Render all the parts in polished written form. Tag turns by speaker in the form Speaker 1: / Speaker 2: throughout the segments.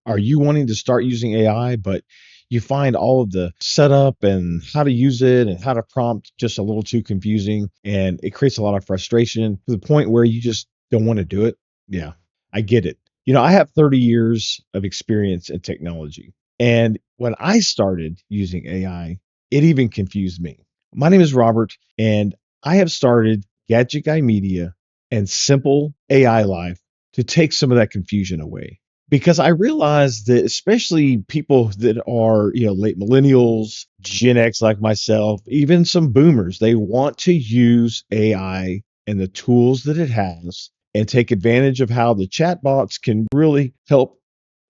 Speaker 1: Are you wanting to start using AI, but you find all of the setup and how to use it and how to prompt just a little too confusing, and it creates a lot of frustration to the point where you just don't want to do it? Yeah, I get it. I have 30 years of experience in technology. And when I started using AI, it even confused me. My name is Robert, and I have started Gadget Guy Media and Simple AI Life to take some of that confusion away. Because I realized that especially people that are, late millennials, Gen X like myself, even some boomers, they want to use AI and the tools that it has and take advantage of how the chatbots can really help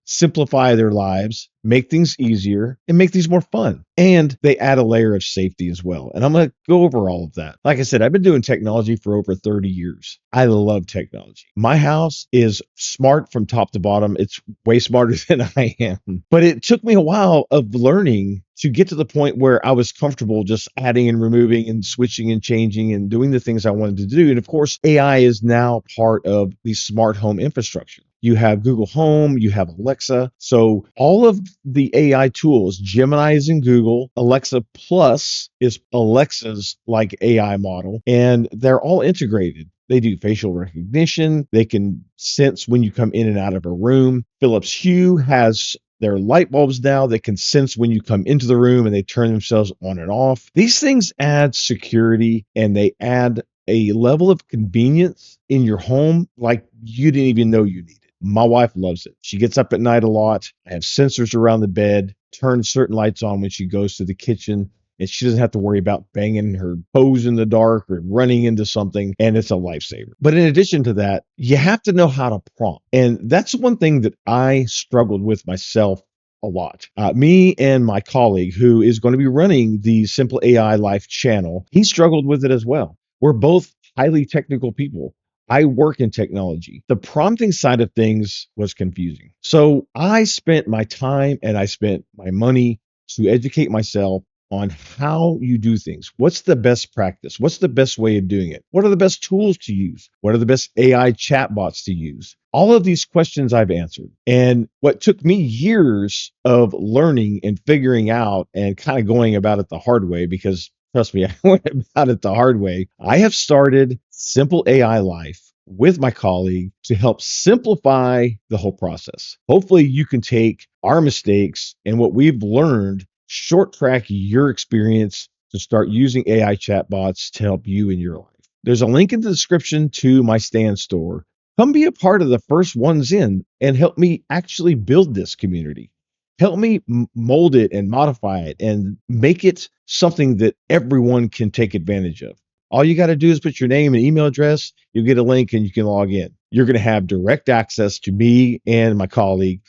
Speaker 1: simplify their lives, make things easier, and make things more fun. And they add a layer of safety as well. And I'm going to go over all of that. Like I said, I've been doing technology for over 30 years. I love technology. My house is smart from top to bottom. It's way smarter than I am. But it took me a while of learning to get to the point where I was comfortable just adding and removing and switching and changing and doing the things I wanted to do. And of course, AI is now part of the smart home infrastructure. You have Google Home, you have Alexa. So all of the AI tools, Gemini is in Google, Alexa Plus is Alexa's like AI model, and they're all integrated. They do facial recognition. They can sense when you come in and out of a room. Philips Hue has their light bulbs now that can sense when you come into the room and they turn themselves on and off. These things add security and they add a level of convenience in your home like you didn't even know you needed. My wife loves it. She gets up at night a lot. I have sensors around the bed, turn certain lights on when she goes to the kitchen, and she doesn't have to worry about banging her toes in the dark or running into something, and it's a lifesaver. But in addition to that, you have to know how to prompt. And that's one thing that I struggled with myself a lot. Me and my colleague, who is going to be running the Simple AI Life channel, he struggled with it as well. We're both highly technical people. I work in technology. The prompting side of things was confusing. So I spent my time and I spent my money to educate myself on how you do things. What's the best practice? What's the best way of doing it? What are the best tools to use? What are the best AI chatbots to use? All of these questions I've answered. And what took me years of learning and figuring out and kind of going about it the hard way, because trust me, I went about it the hard way. I have started Simple AI Life with my colleague to help simplify the whole process. Hopefully, you can take our mistakes and what we've learned, short track your experience to start using AI chatbots to help you in your life. There's a link in the description to my stand store. Come be a part of the first ones in and help me actually build this community. Help me mold it and modify it and make it something that everyone can take advantage of. All you got to do is put your name and email address. You'll get a link and you can log in. You're going to have direct access to me and my colleague.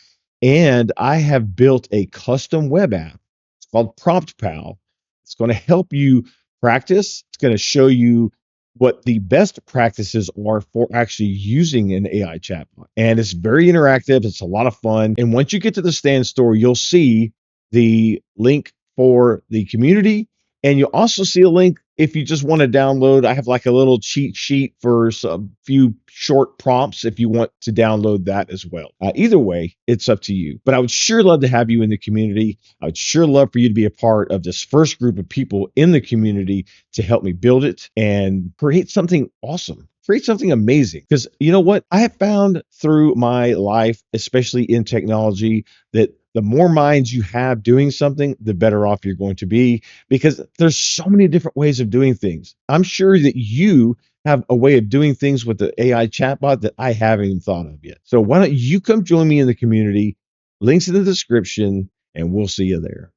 Speaker 1: And I have built a custom web app. It's called Prompt Pal. It's going to help you practice. It's going to show you what the best practices are for actually using an AI chatbot. And it's very interactive. It's a lot of fun. And once you get to the stand store, you'll see the link for the community. And you'll also see a link if you just want to download. I have like a little cheat sheet for a few short prompts if you want to download that as well. Either way, it's up to you. But I would sure love to have you in the community. I would sure love for you to be a part of this first group of people in the community to help me build it and create something awesome. Create something amazing. Because you know what? I have found through my life, especially in technology, that the more minds you have doing something, the better off you're going to be, because there's so many different ways of doing things. I'm sure that you have a way of doing things with the AI chatbot that I haven't even thought of yet. So why don't you come join me in the community? Links in the description, and we'll see you there.